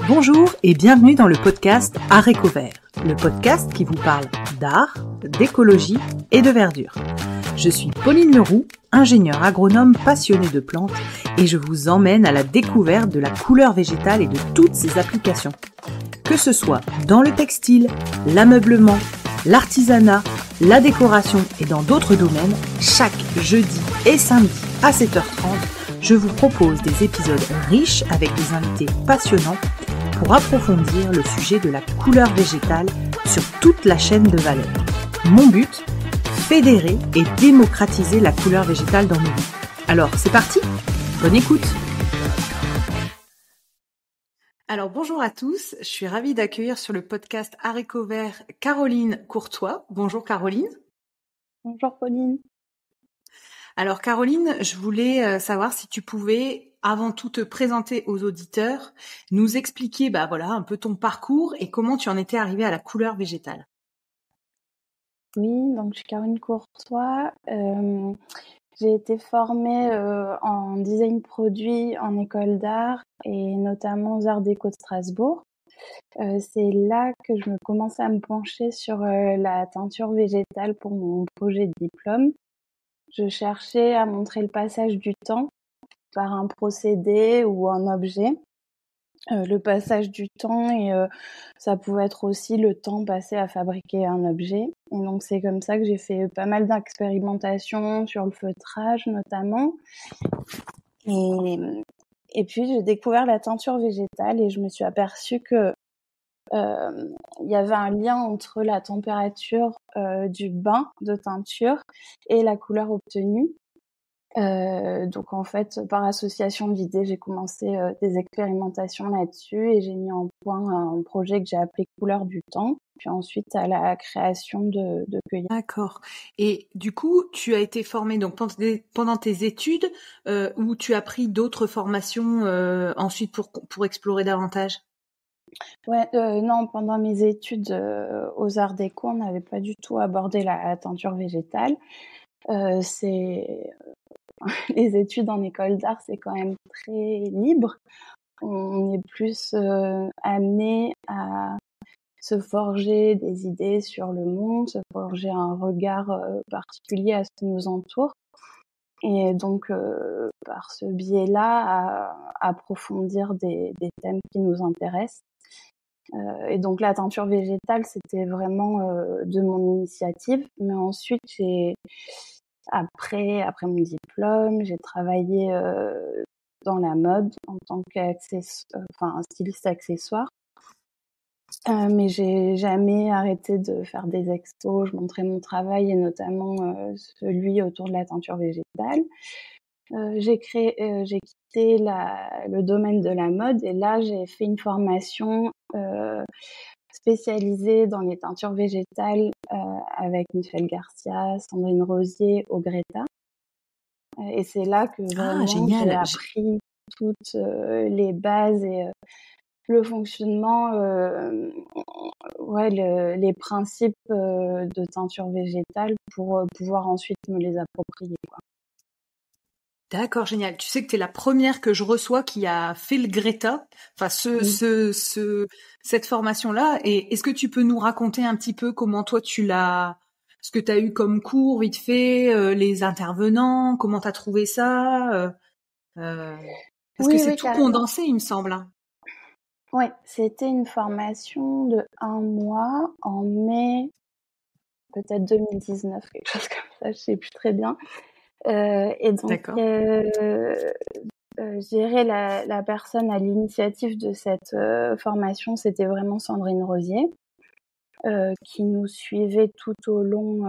Bonjour et bienvenue dans le podcast Art Éco Vert, le podcast qui vous parle d'art, d'écologie et de verdure. Je suis Pauline Leroux, ingénieure agronome passionnée de plantes et je vous emmène à la découverte de la couleur végétale et de toutes ses applications. Que ce soit dans le textile, l'ameublement, l'artisanat, la décoration et dans d'autres domaines, chaque jeudi et samedi à 7h30, je vous propose des épisodes riches avec des invités passionnants pour approfondir le sujet de la couleur végétale sur toute la chaîne de valeur. Mon but, fédérer et démocratiser la couleur végétale dans nos vies. Alors, c'est parti, bonne écoute. Alors, bonjour à tous, je suis ravie d'accueillir sur le podcast Art Éco Vert Caroline Courtois. Bonjour Caroline. Bonjour Pauline. Alors Caroline, je voulais savoir si tu pouvais avant tout te présenter aux auditeurs, nous expliquer un peu ton parcours et comment tu en étais arrivée à la couleur végétale. Oui, donc je suis Caroline Courtois. J'ai été formée en design produit en école d'art et notamment aux Arts Déco de Strasbourg. C'est là que je me commençais à me pencher sur la teinture végétale pour mon projet de diplôme. Je cherchais à montrer le passage du temps par un procédé ou un objet. Le passage du temps et ça pouvait être aussi le temps passé à fabriquer un objet. Et donc c'est comme ça que j'ai fait pas mal d'expérimentations sur le feutrage notamment. Et puis j'ai découvert la teinture végétale et je me suis aperçue que il y avait un lien entre la température du bain de teinture et la couleur obtenue. Donc en fait, par association d'idées, j'ai commencé des expérimentations là-dessus et j'ai mis en point un projet que j'ai appelé Couleur du temps, puis ensuite à la création de cueillettes. D'accord. Et du coup, tu as été formée donc pendant tes études ou tu as pris d'autres formations ensuite pour explorer davantage? Ouais, non, pendant mes études aux Arts Déco, on n'avait pas du tout abordé la teinture végétale. Les études en école d'art, c'est quand même très libre. On est plus amené à se forger des idées sur le monde, se forger un regard particulier à ce qui nous entoure. Et donc, par ce biais-là, à approfondir des thèmes qui nous intéressent. Et donc, la teinture végétale, c'était vraiment de mon initiative. Mais ensuite, après mon diplôme, j'ai travaillé dans la mode en tant styliste accessoire. Mais j'ai jamais arrêté de faire des expos. Je montrais mon travail et notamment celui autour de la teinture végétale. J'ai quitté le domaine de la mode et là j'ai fait une formation spécialisée dans les teintures végétales avec Michel Garcia, Sandrine Rosier au Greta. Et c'est là que vraiment j'ai appris toutes les bases et le fonctionnement, les principes de teinture végétale pour pouvoir ensuite me les approprier, quoi. D'accord, génial. Tu sais que tu es la première que je reçois qui a fait le Greta, enfin cette formation-là. Et est-ce que tu peux nous raconter un petit peu comment toi ce que tu as eu comme cours vite fait, les intervenants, comment tu as trouvé ça parce que c'est tout Carrément. condensé, il me semble. Hein. Oui, c'était une formation de 1 mois en mai, peut-être 2019, quelque chose comme ça, je sais plus très bien. Et donc, je dirais la personne à l'initiative de cette formation, c'était vraiment Sandrine Rosier, qui nous suivait tout au long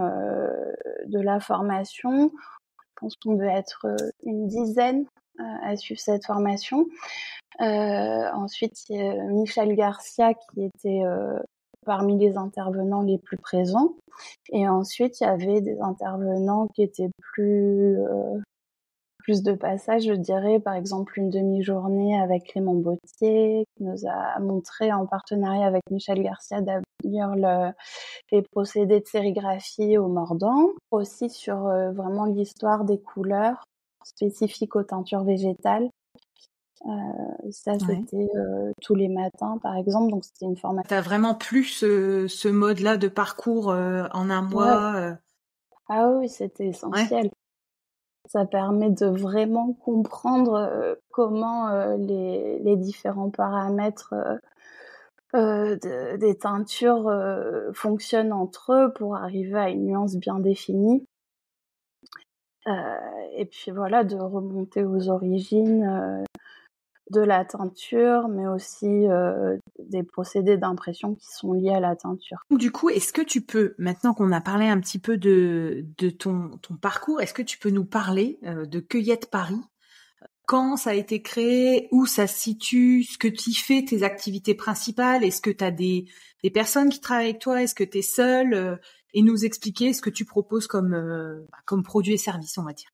de la formation. Je pense qu'on devait être une dizaine à suivre cette formation. Ensuite, il y a Michel Garcia qui était parmi les intervenants les plus présents. Et ensuite, il y avait des intervenants qui étaient plus de passage, je dirais, par exemple une demi-journée avec Clément Bottier, qui nous a montré en partenariat avec Michel Garcia d'ailleurs les procédés de sérigraphie au mordant, aussi sur vraiment l'histoire des couleurs spécifiques aux teintures végétales Ça, Ouais. c'était tous les matins, par exemple. Donc, c'était une formation. T'as vraiment plus ce mode-là de parcours en un Ouais. mois. Ah oui, c'était Ouais. essentiel. Ça permet de vraiment comprendre comment les différents paramètres des teintures fonctionnent entre eux pour arriver à une nuance bien définie. Et puis voilà, de remonter aux origines de la teinture, mais aussi des procédés d'impression qui sont liés à la teinture. Donc, du coup, est-ce que tu peux, maintenant qu'on a parlé un petit peu de ton parcours, est-ce que tu peux nous parler de Cueillette Paris? Quand ça a été créé, où ça se situe, ce que tu fais, tes activités principales, est-ce que tu as des personnes qui travaillent avec toi, est-ce que tu es seule, et nous expliquer ce que tu proposes comme produits et services, on va dire.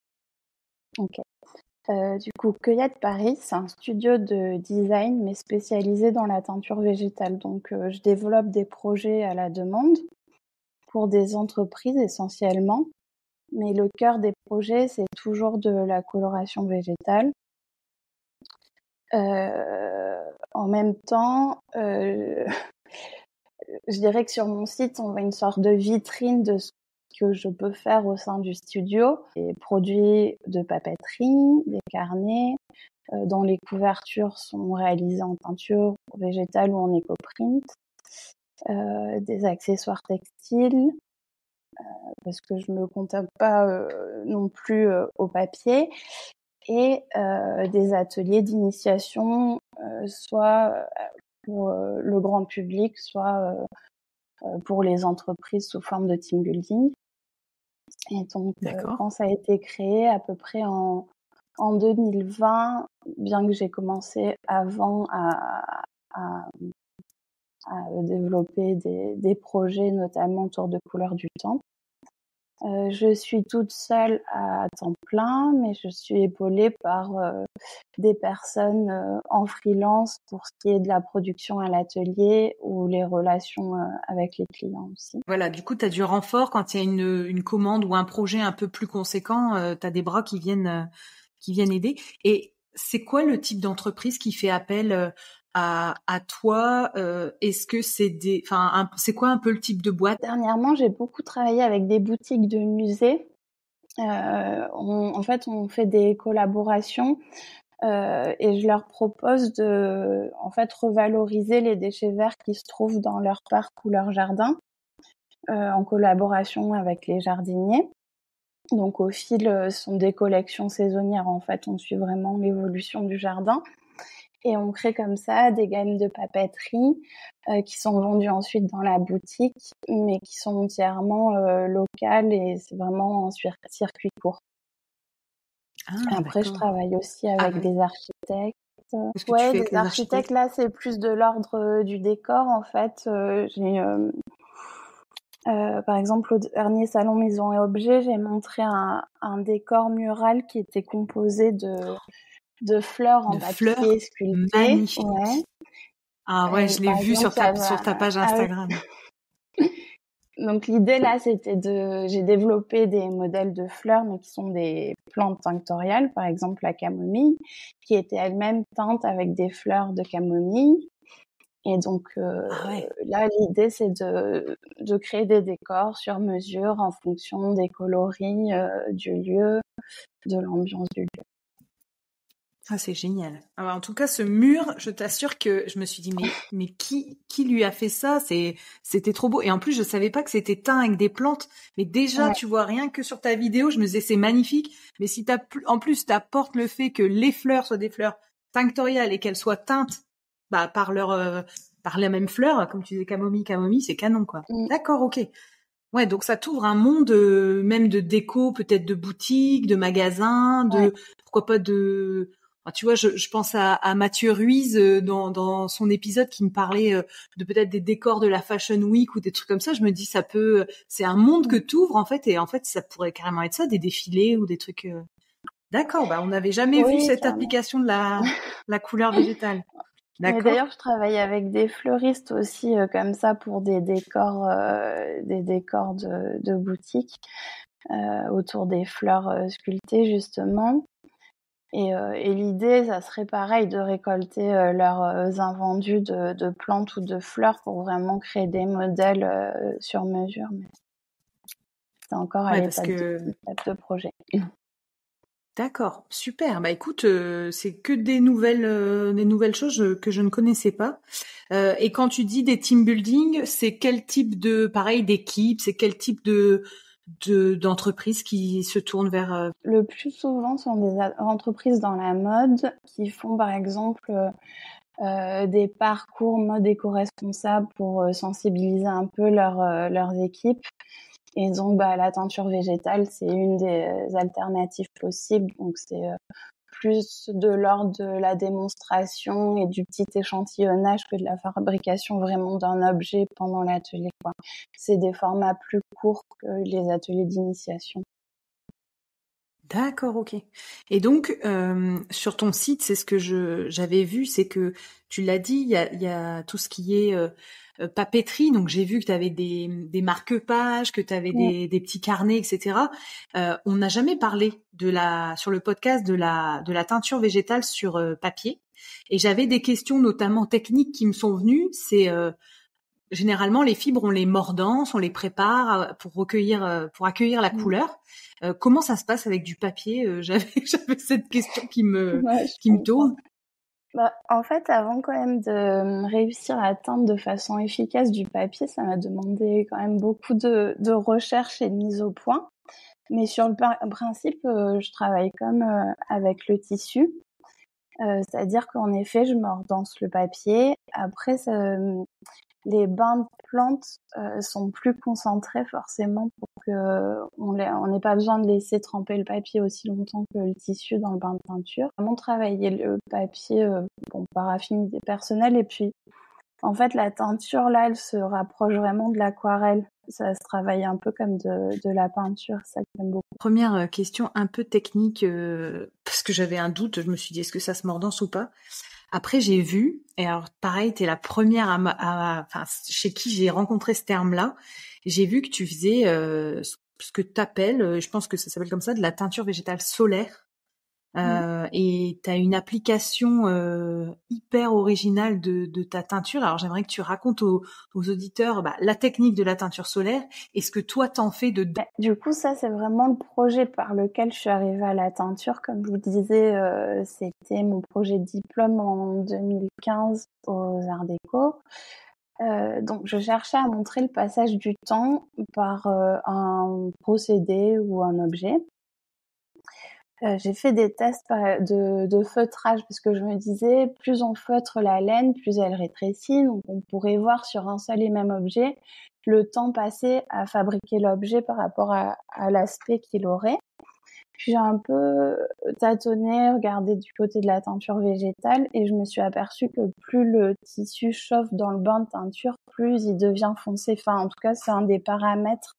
Ok. Du coup, Cueillette Paris, c'est un studio de design, mais spécialisé dans la teinture végétale. Donc, je développe des projets à la demande pour des entreprises essentiellement. Mais le cœur des projets, c'est toujours de la coloration végétale. En même temps, je dirais que sur mon site, on voit une sorte de vitrine de ce que je peux faire au sein du studio. Des produits de papeterie, des carnets, dont les couvertures sont réalisées en peinture végétale ou en éco-print, des accessoires textiles, parce que je me contente pas non plus au papier, et des ateliers d'initiation, soit pour le grand public, soit pour les entreprises sous forme de team building. Et donc, D'accord. quand ça a été créé, à peu près en 2020, bien que j'ai commencé avant à développer des projets, notamment autour de couleurs du temps. Je suis toute seule à temps plein, mais je suis épaulée par des personnes en freelance pour ce qui est de la production à l'atelier ou les relations avec les clients aussi. Voilà, du coup, tu as du renfort quand il y a une commande ou un projet un peu plus conséquent, tu as des bras qui viennent aider. Et c'est quoi le type d'entreprise qui fait appel à toi? Est-ce que c'est c'est quoi un peu le type de boîte? Dernièrement, j'ai beaucoup travaillé avec des boutiques de musées. En fait, on fait des collaborations et je leur propose de, en fait, revaloriser les déchets verts qui se trouvent dans leur parc ou leur jardin, en collaboration avec les jardiniers. Donc au fil, ce sont des collections saisonnières. En fait, on suit vraiment l'évolution du jardin et on crée comme ça des gammes de papeterie qui sont vendues ensuite dans la boutique, mais qui sont entièrement locales et c'est vraiment en circuit court. Ah, Après, je d'accord. travaille aussi Ah, avec des architectes. qu'est-ce que tu Ouais, fais avec des les architectes, architectes? là, c'est plus de l'ordre du décor, en fait. Par exemple, au dernier salon Maison et Objets, j'ai montré un décor mural qui était composé de fleurs en De fleurs papier sculpté. Ouais. magnifiques. Ah ouais, je l'ai Par vu exemple, sur il y avait sur ta page ah oui. Instagram. Donc l'idée là, c'était j'ai développé des modèles de fleurs, mais qui sont des plantes tinctoriales, par exemple la camomille, qui était elle-même teinte avec des fleurs de camomille. Et donc Ah ouais. là, l'idée, c'est de créer des décors sur mesure en fonction des coloris du lieu, de l'ambiance du lieu. Ah, c'est génial. Alors, en tout cas, ce mur, je t'assure que je me suis dit, mais qui lui a fait ça? C'était trop beau. Et en plus, je savais pas que c'était teint avec des plantes. Mais déjà, Ouais, tu vois, rien que sur ta vidéo, je me disais, c'est magnifique. Mais si en plus, t'apportes le fait que les fleurs soient des fleurs tinctoriales et qu'elles soient teintes, bah, par la même fleur, comme tu disais, camomille, c'est canon, quoi. mm, D'accord, ok. Ouais, donc ça t'ouvre un monde, même de déco, peut-être de boutique, de magasin, ouais. pourquoi pas enfin, tu vois, je pense à Mathieu Ruiz dans son épisode qui me parlait de peut-être des décors de la Fashion Week ou des trucs comme ça. Je me dis, c'est un monde que Mm. t'ouvres en fait, et en fait, ça pourrait carrément être ça, des défilés ou des trucs. D'accord, bah on n'avait jamais vu Oui, cette carrément. application de la couleur végétale. Mais D'accord. d'ailleurs, je travaille avec des fleuristes aussi comme ça pour des décors de boutique autour des fleurs sculptées justement. Et l'idée, ça serait pareil de récolter leurs invendus de plantes ou de fleurs pour vraiment créer des modèles sur mesure. Mais c'est encore à l'étape de projet. D'accord, super. Bah écoute, c'est que des nouvelles choses que je ne connaissais pas. Et quand tu dis des team building, c'est quel type d'équipe, c'est quel type d'entreprise qui se tournent vers Le plus souvent, ce sont des entreprises dans la mode qui font par exemple des parcours mode éco-responsable pour sensibiliser un peu leurs équipes. Et donc, la teinture végétale, c'est une des alternatives possibles. Donc, c'est plus de l'ordre de la démonstration et du petit échantillonnage que de la fabrication vraiment d'un objet pendant l'atelier, quoi. C'est des formats plus courts que les ateliers d'initiation. D'accord, ok. Et donc, sur ton site, c'est ce que j'avais vu, c'est que tu l'as dit, il y a tout ce qui est papeterie. Donc, j'ai vu que tu avais des marque-pages, que tu avais des petits carnets, etc. On n'a jamais parlé sur le podcast de la teinture végétale sur papier. Et j'avais des questions, notamment techniques, qui me sont venues. C'est généralement, les fibres, on les mordance, on les prépare pour accueillir la couleur. Comment ça se passe avec du papier? J'avais cette question qui me tourne. En fait, avant quand même de réussir à teindre de façon efficace du papier, ça m'a demandé quand même beaucoup de recherche et de mise au point. Mais sur le principe, je travaille comme avec le tissu. C'est-à-dire qu'en effet, je mordance le papier. Après, les bains de plantes sont plus concentrés forcément pour que on n'ait pas besoin de laisser tremper le papier aussi longtemps que le tissu dans le bain de peinture. Vraiment travailler le papier par affinité personnelle. Et puis, en fait, la teinture, là, elle se rapproche vraiment de l'aquarelle. Ça se travaille un peu comme de la peinture, ça que j'aime beaucoup. Première question un peu technique, parce que j'avais un doute, je me suis dit est-ce que ça se mordance ou pas. Après, j'ai vu, et alors pareil, t'es la première chez qui j'ai rencontré ce terme-là. J'ai vu que tu faisais ce que t'appelles, je pense que ça s'appelle comme ça, de la teinture végétale solaire. Et t'as une application hyper originale de ta teinture. Alors j'aimerais que tu racontes aux auditeurs la technique de la teinture solaire et ce que toi t'en fais de. Du coup, ça c'est vraiment le projet par lequel je suis arrivée à la teinture. Comme je vous disais, c'était mon projet de diplôme en 2015 aux Arts Déco. Donc je cherchais à montrer le passage du temps par un procédé ou un objet. J'ai fait des tests de feutrage parce que je me disais plus on feutre la laine, plus elle rétrécit. Donc on pourrait voir sur un seul et même objet le temps passé à fabriquer l'objet par rapport à l'aspect qu'il aurait. Puis j'ai un peu tâtonné, regardé du côté de la teinture végétale et je me suis aperçue que plus le tissu chauffe dans le bain de teinture, plus il devient foncé. Enfin, en tout cas, c'est un des paramètres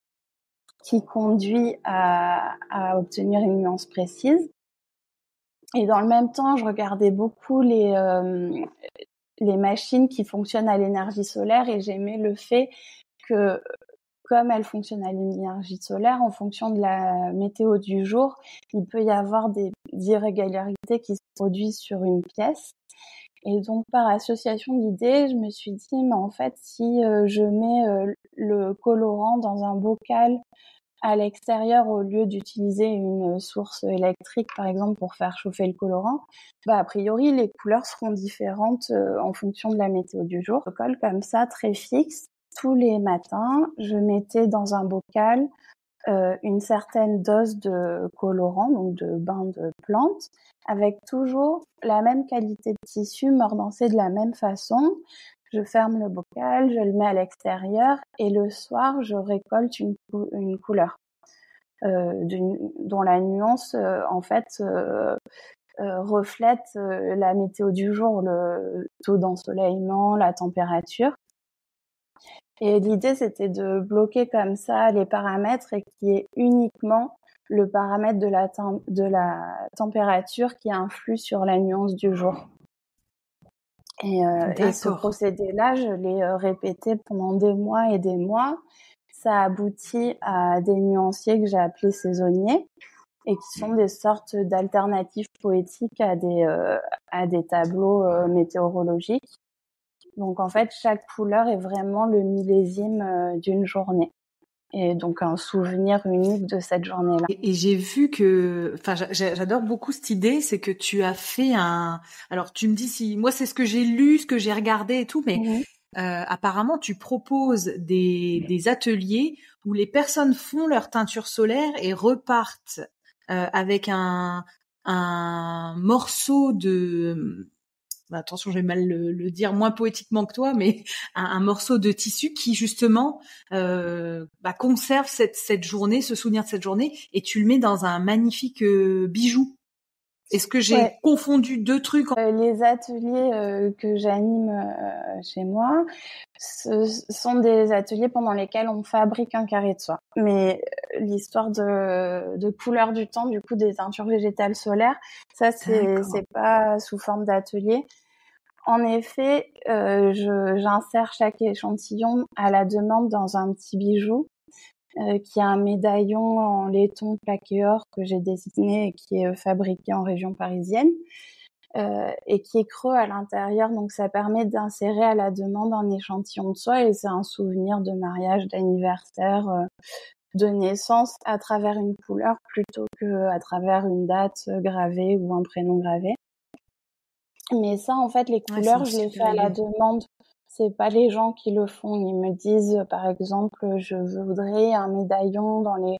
qui conduit à obtenir une nuance précise. Et dans le même temps, je regardais beaucoup les machines qui fonctionnent à l'énergie solaire et j'aimais le fait que, comme elles fonctionnent à l'énergie solaire, en fonction de la météo du jour, il peut y avoir des irrégularités qui se produisent sur une pièce. Et donc, par association d'idées, je me suis dit, mais en fait, si je mets le colorant dans un bocal à l'extérieur au lieu d'utiliser une source électrique par exemple pour faire chauffer le colorant, a priori les couleurs seront différentes en fonction de la météo du jour. Je colle comme ça très fixe. Tous les matins, je mettais dans un bocal une certaine dose de colorant, donc de bain de plantes, avec toujours la même qualité de tissu mordancé de la même façon. Je ferme le bocal, je le mets à l'extérieur et le soir, je récolte une couleur dont la nuance, reflète la météo du jour, le taux d'ensoleillement, la température. Et l'idée, c'était de bloquer comme ça les paramètres et qu'il y ait uniquement le paramètre de la température qui influe sur la nuance du jour. Et ce procédé-là, je l'ai répété pendant des mois et des mois. Ça aboutit à des nuanciers que j'ai appelés saisonniers. et qui sont des sortes d'alternatives poétiques à des tableaux météorologiques. Donc en fait, chaque couleur est vraiment le millésime d'une journée. Et donc un souvenir unique de cette journée-là. Et j'ai vu que, enfin, j'adore beaucoup cette idée, c'est que tu as fait alors tu me dis si, moi c'est ce que j'ai lu, ce que j'ai regardé et tout, mais apparemment tu proposes des ateliers où les personnes font leur teinture solaire et repartent avec un morceau de attention, je vais mal le dire moins poétiquement que toi, mais un morceau de tissu qui justement conserve cette journée, ce souvenir de cette journée, et tu le mets dans un magnifique bijou. Est-ce que j'ai confondu deux trucs? Les ateliers que j'anime chez moi, ce sont des ateliers pendant lesquels on fabrique un carré de soie. Mais l'histoire de couleur du temps, du coup des teintures végétales solaires, ça c'est pas sous forme d'atelier. En effet, j'insère chaque échantillon à la demande dans un petit bijou qui a un médaillon en laiton plaqué or que j'ai dessiné et qui est fabriqué en région parisienne et qui est creux à l'intérieur. Donc ça permet d'insérer à la demande un échantillon de soie et c'est un souvenir de mariage, d'anniversaire, de naissance à travers une couleur plutôt que à travers une date gravée ou un prénom gravé. Mais ça, en fait, les couleurs, je les fais à la demande. C'est pas les gens qui le font. Ils me disent, par exemple, je voudrais un médaillon dans les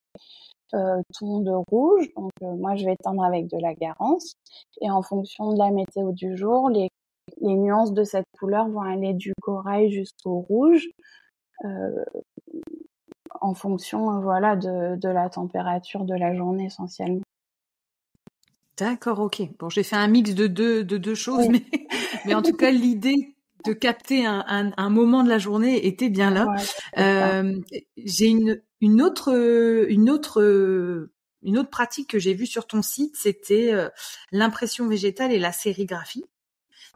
tons de rouge. Donc, moi, je vais teindre avec de la Garance. Et en fonction de la météo du jour, les nuances de cette couleur vont aller du corail jusqu'au rouge. En fonction, voilà, de la température de la journée, essentiellement. D'accord, ok. Bon, j'ai fait un mix de deux choses, oui. mais en tout cas, l'idée de capter un moment de la journée était bien là. Ouais, j'ai une autre pratique que j'ai vue sur ton site, c'était l'impression végétale et la sérigraphie.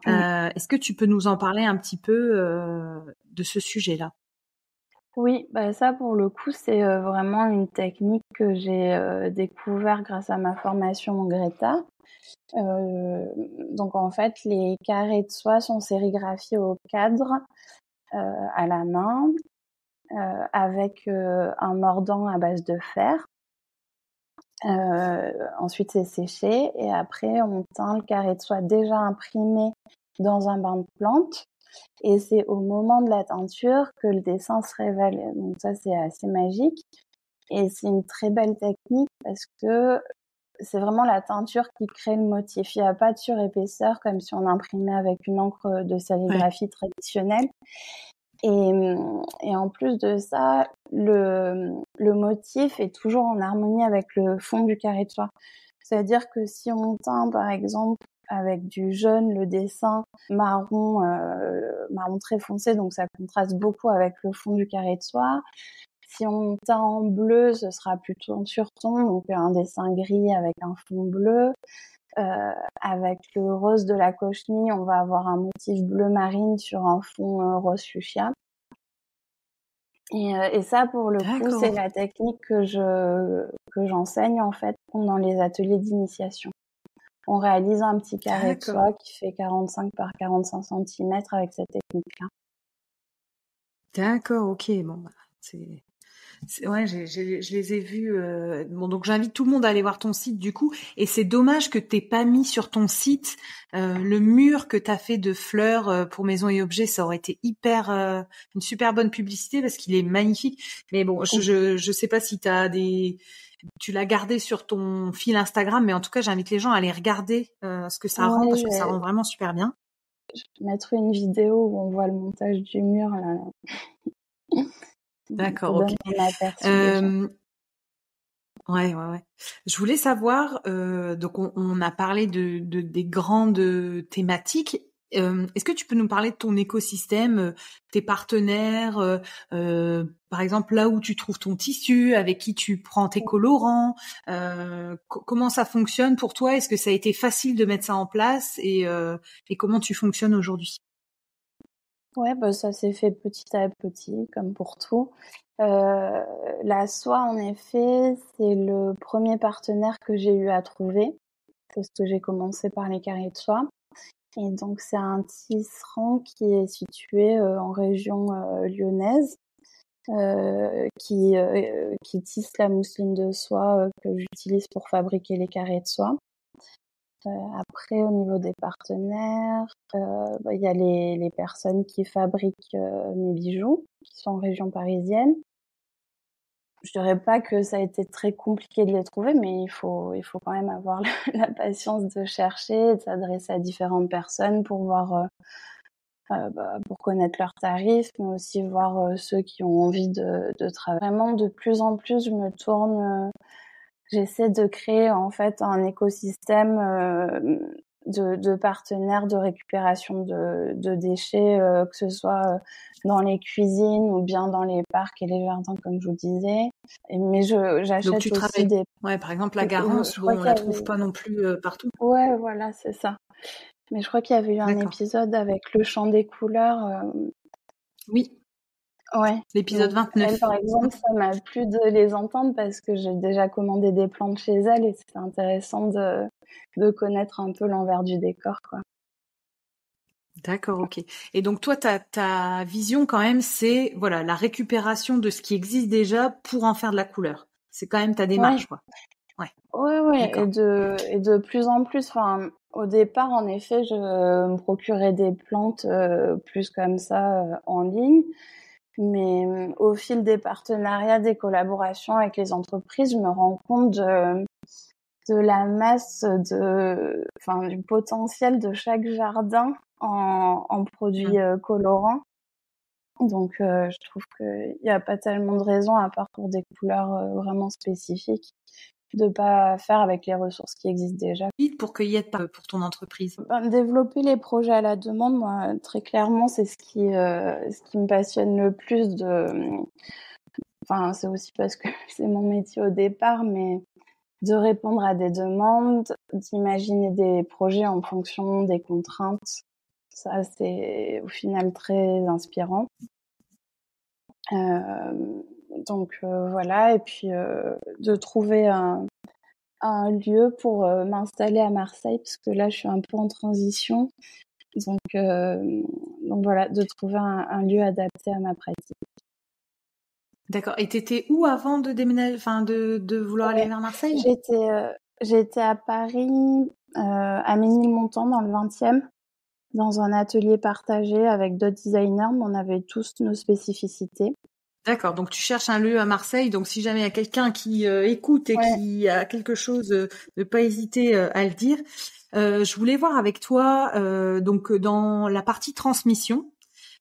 Oui. Est-ce que tu peux nous en parler un petit peu de ce sujet-là? Oui, bah ça pour le coup c'est vraiment une technique que j'ai découvert grâce à ma formation en Greta. Donc en fait les carrés de soie sont sérigraphiés au cadre à la main avec un mordant à base de fer. Ensuite c'est séché et après on teint le carré de soie déjà imprimé dans un bain de plantes. Et c'est au moment de la teinture que le dessin se révèle. Donc ça, c'est assez magique. Et c'est une très belle technique parce que c'est vraiment la teinture qui crée le motif. Il n'y a pas de surépaisseur comme si on imprimait avec une encre de sérigraphie traditionnelle. Et en plus de ça, le motif est toujours en harmonie avec le fond du carré de soie. C'est-à-dire que si on teint, par exemple, avec du jaune, le dessin marron très foncé, donc ça contraste beaucoup avec le fond du carré de soie. Si on teint en bleu, ce sera plutôt en surton, donc un dessin gris avec un fond bleu. Avec le rose de la cochenille, on va avoir un motif bleu marine sur un fond rose fuchsia. Et ça, pour le coup, c'est la technique que j'enseigne en fait pendant les ateliers d'initiation. On réalise un petit carré de soie qui fait 45 par 45 cm avec cette technique-là. D'accord, ok. Bon, ouais, je les ai vus. Bon, donc j'invite tout le monde à aller voir ton site du coup. Et c'est dommage que t'aies pas mis sur ton site le mur que t'as fait de fleurs pour Maison et Objets. Ça aurait été une super bonne publicité parce qu'il est magnifique. Mais bon, je sais pas si tu l'as gardé sur ton fil Instagram, mais en tout cas, j'invite les gens à aller regarder ce que ça rend parce que ça rend vraiment super bien. Je vais mettre une vidéo où on voit le montage du mur là. D'accord, ok. Ouais. Je voulais savoir, donc on a parlé des grandes thématiques. Est-ce que tu peux nous parler de ton écosystème, tes partenaires, par exemple là où tu trouves ton tissu, avec qui tu prends tes colorants, comment ça fonctionne pour toi? Est-ce que ça a été facile de mettre ça en place et comment tu fonctionnes aujourd'hui? Ouais, bah, ça s'est fait petit à petit, comme pour tout. La soie, en effet, c'est le premier partenaire que j'ai eu à trouver, parce que j'ai commencé par les carrés de soie. Et donc, c'est un tisserand qui est situé en région lyonnaise, qui tisse la mousseline de soie que j'utilise pour fabriquer les carrés de soie. Après, au niveau des partenaires, il y a les personnes qui fabriquent mes bijoux, qui sont en région parisienne. Je dirais pas que ça a été très compliqué de les trouver, mais il faut quand même avoir la patience de chercher, de s'adresser à différentes personnes pour voir, pour connaître leurs tarifs, mais aussi voir ceux qui ont envie de travailler. Vraiment, de plus en plus, je me tourne. J'essaie de créer en fait un écosystème de partenaires de récupération de déchets, que ce soit dans les cuisines ou bien dans les parcs et les jardins, comme je vous disais. Mais Donc j'achète tu aussi travailles, des. ouais, par exemple la Je Garance, crois bon, on qu'il y la trouve avait. pas non plus partout. Ouais, voilà, c'est ça. Mais je crois qu'il y avait eu un D'accord. épisode avec le chant des couleurs. Oui, Ouais. l'épisode Donc elles, 29. par exemple, ça m'a plu de les entendre parce que j'ai déjà commandé des plantes chez elles et c'est intéressant de connaître un peu l'envers du décor, quoi. D'accord, ok. Et donc toi, ta vision quand même, c'est voilà la récupération de ce qui existe déjà pour en faire de la couleur. C'est quand même ta Ouais, démarche, quoi. Ouais, ouais, d'accord. et de plus en plus. Enfin, au départ, en effet, je me procurais des plantes plus comme ça en ligne, mais au fil des partenariats, des collaborations avec les entreprises, je me rends compte de la masse du potentiel de chaque jardin en produits Mm. colorants. Donc, je trouve qu'il n'y a pas tellement de raisons, à part pour des couleurs vraiment spécifiques, de pas faire avec les ressources qui existent déjà. Vite pour cueillette pour ton entreprise. Ben, développer les projets à la demande, moi, très clairement, c'est ce qui me passionne le plus Enfin, c'est aussi parce que c'est mon métier au départ, mais de répondre à des demandes, d'imaginer des projets en fonction des contraintes. Ça, c'est au final très inspirant. Donc voilà, et puis de trouver un lieu pour m'installer à Marseille, parce que là, je suis un peu en transition. Donc voilà, de trouver un lieu adapté à ma pratique. D'accord. Et t'étais où avant de déménager, enfin de vouloir aller Ouais, vers Marseille? j'étais à Paris, à Ménilmontant, dans le 20e, dans un atelier partagé avec d'autres designers, mais on avait tous nos spécificités. D'accord. Donc tu cherches un lieu à Marseille. Donc si jamais il y a quelqu'un qui écoute et Ouais, qui a quelque chose, ne pas hésiter à le dire. Je voulais voir avec toi, donc dans la partie transmission.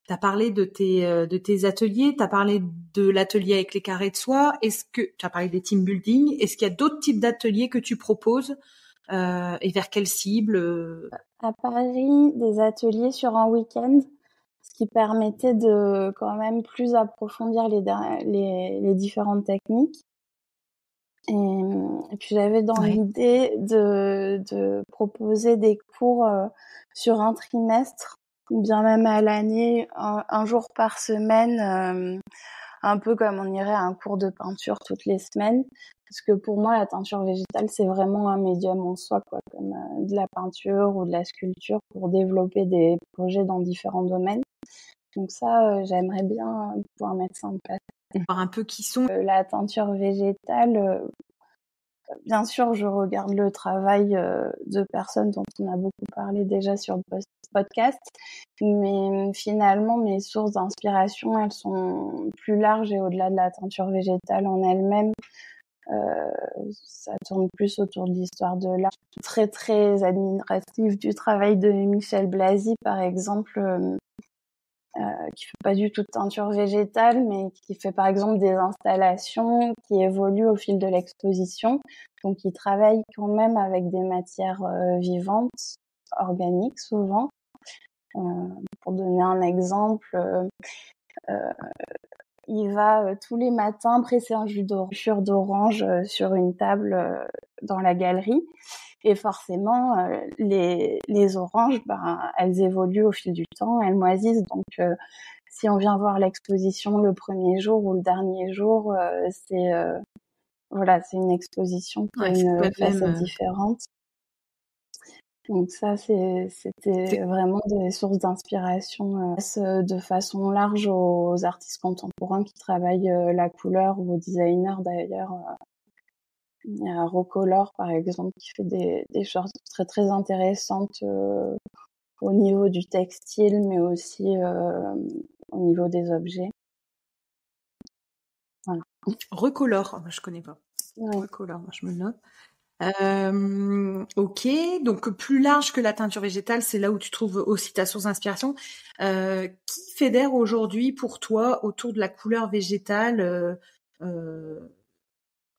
Tu as parlé de tes ateliers, tu as parlé de l'atelier avec les carrés de soie. Est-ce que tu as parlé des team building? Est-ce qu'il y a d'autres types d'ateliers que tu proposes et vers quelle cible à Paris, des ateliers sur un week-end, ce qui permettait de quand même plus approfondir les différentes techniques. Et puis j'avais dans Ouais. l'idée de proposer des cours sur un trimestre ou bien même à l'année, un jour par semaine, un peu comme on irait à un cours de peinture toutes les semaines. Parce que pour moi, la teinture végétale, c'est vraiment un médium en soi, quoi, comme de la peinture ou de la sculpture pour développer des projets dans différents domaines. Donc ça, j'aimerais bien pouvoir mettre ça en place. Voir un peu qui sont. La teinture végétale, bien sûr, je regarde le travail de personnes dont on a beaucoup parlé déjà sur le podcast, mais finalement, mes sources d'inspiration, elles sont plus larges et au-delà de la teinture végétale en elle-même. Ça tourne plus autour de l'histoire de l'art. Très, très admiratif du travail de Michel Blasi, par exemple, qui fait pas du tout de teinture végétale, mais qui fait par exemple des installations qui évoluent au fil de l'exposition. Donc, il travaille quand même avec des matières vivantes, organiques souvent. Pour donner un exemple, il va tous les matins presser un jus d'orange sur une table dans la galerie. Et forcément, les oranges, elles évoluent au fil du temps, elles moisissent. Donc, si on vient voir l'exposition le premier jour ou le dernier jour, c'est une exposition qui a une facette différente. Donc ça, c'était vraiment des sources d'inspiration de façon large aux artistes contemporains qui travaillent la couleur ou aux designers d'ailleurs. Il y a Rocolor, par exemple, qui fait des choses très, très intéressantes au niveau du textile, mais aussi au niveau des objets. Voilà. Recolor, je connais pas. Ouais. Recolor, je me le note. Ok, donc plus large que la teinture végétale, c'est là où tu trouves aussi ta source d'inspiration. Qui fédère aujourd'hui pour toi autour de la couleur végétale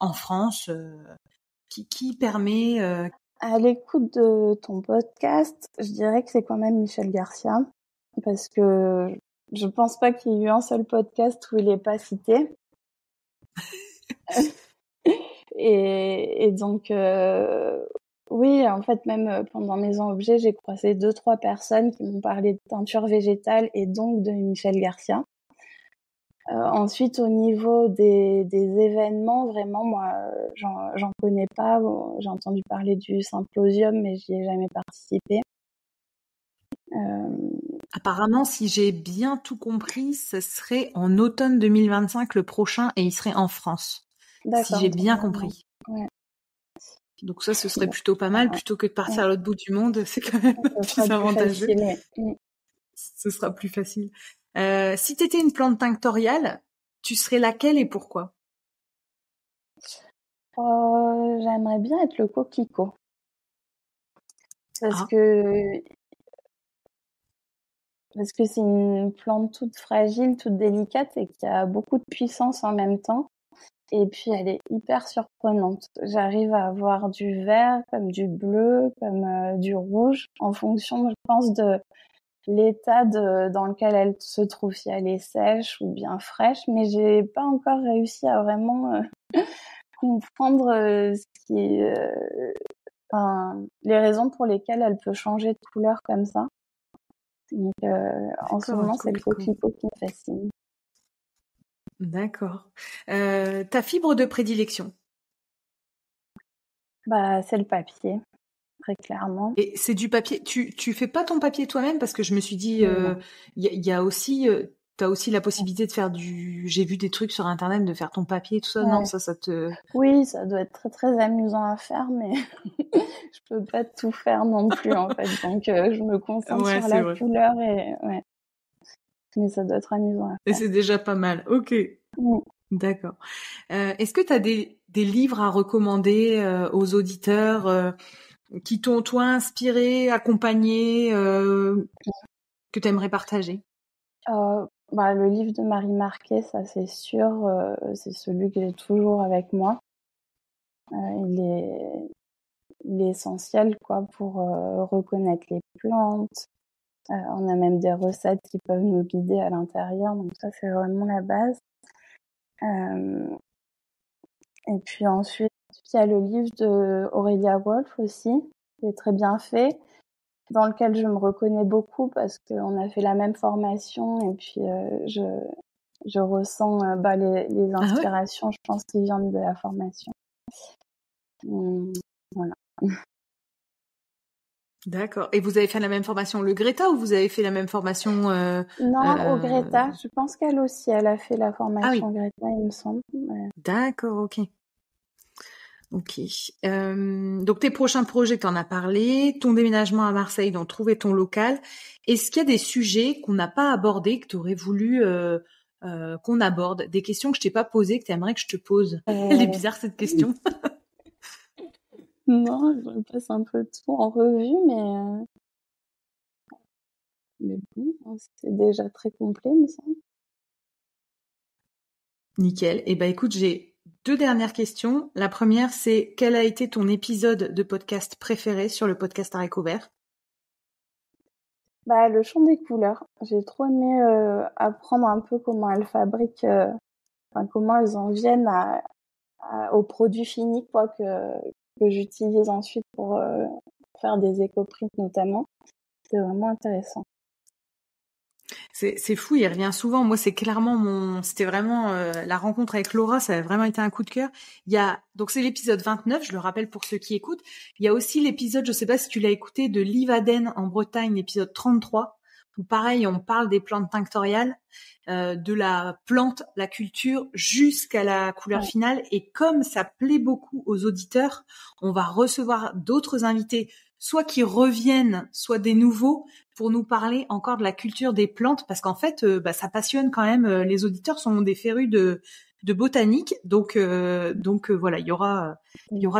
en France, qui permet À l'écoute de ton podcast, je dirais que c'est quand même Michel Garcia, parce que je pense pas qu'il y ait eu un seul podcast où il est pas cité. Et donc oui, en fait, même pendant Maison Objet, j'ai croisé 2-3 personnes qui m'ont parlé de teinture végétale et donc de Michel Garcia. Ensuite, au niveau des événements, vraiment, moi, j'en connais pas. Bon, j'ai entendu parler du Symposium, mais j'y ai jamais participé. Apparemment, si j'ai bien tout compris, ce serait en automne 2025 le prochain et il serait en France. Si j'ai bien compris. Ouais. Donc ça, ce serait plutôt pas mal, plutôt que de partir à l'autre bout du monde, c'est quand même plus avantageux. Ce sera plus facile. Si tu étais une plante tinctoriale, tu serais laquelle et pourquoi? J'aimerais bien être le coquelicot. Parce que c'est une plante toute fragile, toute délicate et qui a beaucoup de puissance en même temps. Et puis, elle est hyper surprenante. J'arrive à avoir du vert, comme du bleu, comme du rouge, en fonction, je pense, de l'état dans lequel elle se trouve, si elle est sèche ou bien fraîche. Mais j'ai pas encore réussi à vraiment comprendre les raisons pour lesquelles elle peut changer de couleur comme ça. Donc, en ce moment, c'est le coquelicot qui me fascine. D'accord. Ta fibre de prédilection? C'est le papier, très clairement. Et c'est du papier. Tu fais pas ton papier toi-même parce que je me suis dit, y a aussi, t'as aussi la possibilité de faire j'ai vu des trucs sur internet de faire ton papier, tout ça. Ouais. Non, ça te. Oui, ça doit être très très amusant à faire, mais je peux pas tout faire non plus en fait. Donc je me concentre sur la couleur et ouais. Mais ça doit être amusant à faire. Et c'est déjà pas mal. Ok. D'accord. Est-ce que tu as des livres à recommander aux auditeurs qui t'ont toi inspiré, accompagné, que tu aimerais partager? Le livre de Marie Marquet, ça c'est sûr, c'est celui que j'ai toujours avec moi. Il est essentiel quoi pour reconnaître les plantes. On a même des recettes qui peuvent nous guider à l'intérieur, donc ça c'est vraiment la base. Et puis ensuite, il y a le livre de Aurélia Wolf aussi, qui est très bien fait, dans lequel je me reconnais beaucoup parce qu'on a fait la même formation et puis je ressens les inspirations, je pense, qui viennent de la formation. Voilà. D'accord. Et vous avez fait la même formation, le Greta, ou vous avez fait la même formation Non, au Greta. Je pense qu'elle aussi, elle a fait la formation Greta, il me semble. Ouais. D'accord, ok. Ok. Donc tes prochains projets, t'en as parlé, ton déménagement à Marseille, donc trouver ton local. Est-ce qu'il y a des sujets qu'on n'a pas abordés, que tu aurais voulu qu'on aborde, des questions que je t'ai pas posées, que tu aimerais que je te pose? Elle est bizarre cette question. Non, je passe un peu tout en revue, mais bon, c'est déjà très complet, il me semble. Nickel. Eh ben écoute, j'ai 2 dernières questions. La première, c'est quel a été ton épisode de podcast préféré sur le podcast Haricots Verts? Le chant des couleurs. J'ai trop aimé apprendre un peu comment elles fabriquent, comment elles en viennent au produit fini, quoi, que j'utilise ensuite pour faire des éco-prints notamment. C'était vraiment intéressant. C'est fou, il revient souvent. Moi, c'était vraiment la rencontre avec Laura, ça a vraiment été un coup de cœur. Donc c'est l'épisode 29, je le rappelle pour ceux qui écoutent. Il y a aussi l'épisode, je sais pas si tu l'as écouté, de Livaden en Bretagne, l'épisode 33, où pareil, on parle des plantes tinctoriales, de la plante, la culture, jusqu'à la couleur finale. Et comme ça plaît beaucoup aux auditeurs, on va recevoir d'autres invités, soit qui reviennent, soit des nouveaux, pour nous parler encore de la culture des plantes, parce qu'en fait, ça passionne quand même. Les auditeurs sont des férus de botanique, donc voilà, il y aura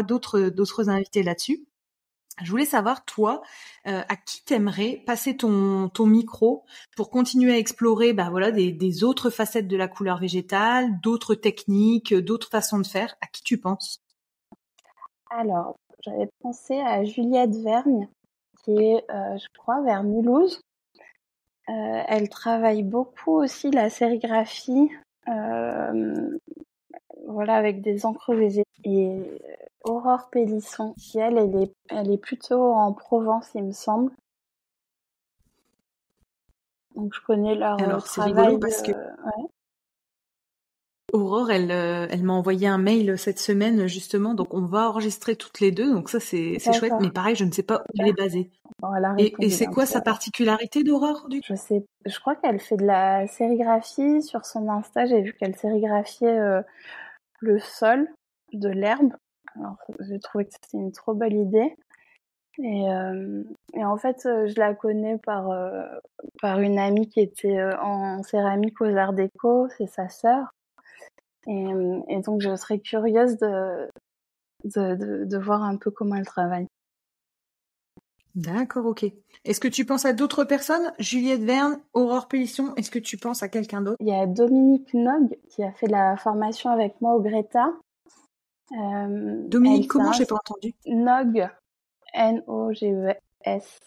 d'autres invités là-dessus. Je voulais savoir, toi, à qui t'aimerais passer ton micro pour continuer à explorer, des autres facettes de la couleur végétale, d'autres techniques, d'autres façons de faire. À qui tu penses? Alors, j'avais pensé à Juliette Vergne, qui est, je crois, vers Mulhouse. Elle travaille beaucoup aussi la sérigraphie, avec des encres végétales. Et Aurore Pélisson, qui elle est plutôt en Provence, il me semble. Donc je connais leur Alors, c'est travail. rigolo parce que Aurore, elle m'a envoyé un mail cette semaine justement, donc on va enregistrer toutes les deux, donc ça c'est chouette, mais pareil, je ne sais pas où elle est basée. Bon, elle a Et répondu c'est quoi sa particularité d'Aurore du coup? Je crois qu'elle fait de la sérigraphie sur son Insta. J'ai vu qu'elle sérigraphiait le sol de l'herbe. Alors j'ai trouvé que c'était une trop belle idée. Et en fait, je la connais par une amie qui était en céramique aux Arts Déco, c'est sa sœur. Et donc je serais curieuse de voir un peu comment elle travaille. D'accord, ok. Est-ce que tu penses à d'autres personnes? Juliette Verne, Aurore Pélisson, est-ce que tu penses à quelqu'un d'autre? Il y a Dominique Nog qui a fait la formation avec moi au Greta. Dominique, comment? J'ai pas entendu. Nog, N-O-G-E-S.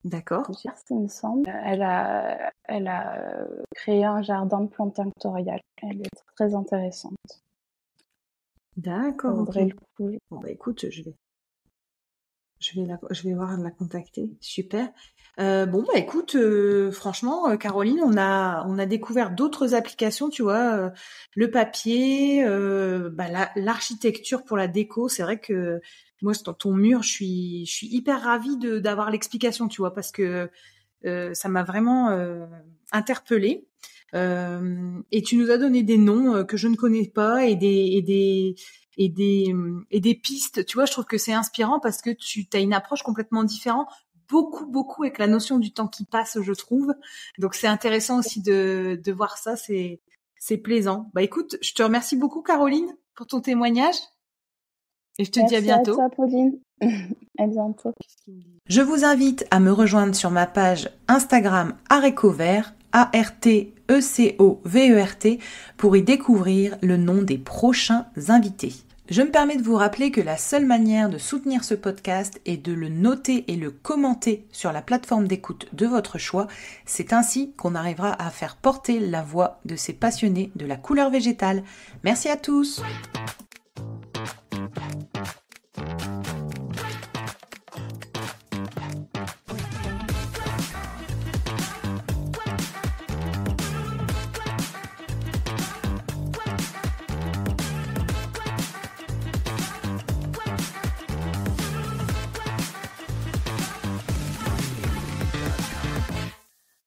D'accord. Il me semble. Elle a créé un jardin de plantes tinctoriales. Elle est très intéressante. D'accord, ok. Bon, écoute, je vais voir la contacter. Super. Écoute, franchement, Caroline, on a découvert d'autres applications, tu vois, le papier, l'architecture pour la déco. C'est vrai que moi, dans ton mur, je suis hyper ravie d'avoir l'explication, tu vois, parce que ça m'a vraiment interpellée. Et tu nous as donné des noms que je ne connais pas et des pistes. Tu vois, je trouve que c'est inspirant parce que tu as une approche complètement différente, beaucoup avec la notion du temps qui passe, je trouve. Donc c'est intéressant aussi de voir ça, c'est plaisant. Écoute, je te remercie beaucoup Caroline pour ton témoignage et je te dis à bientôt. Merci à toi Pauline. À bientôt. Je vous invite à me rejoindre sur ma page Instagram Arécovert, ARTECOVERT, pour y découvrir le nom des prochains invités. Je me permets de vous rappeler que la seule manière de soutenir ce podcast est de le noter et le commenter sur la plateforme d'écoute de votre choix. C'est ainsi qu'on arrivera à faire porter la voix de ces passionnés de la couleur végétale. Merci à tous!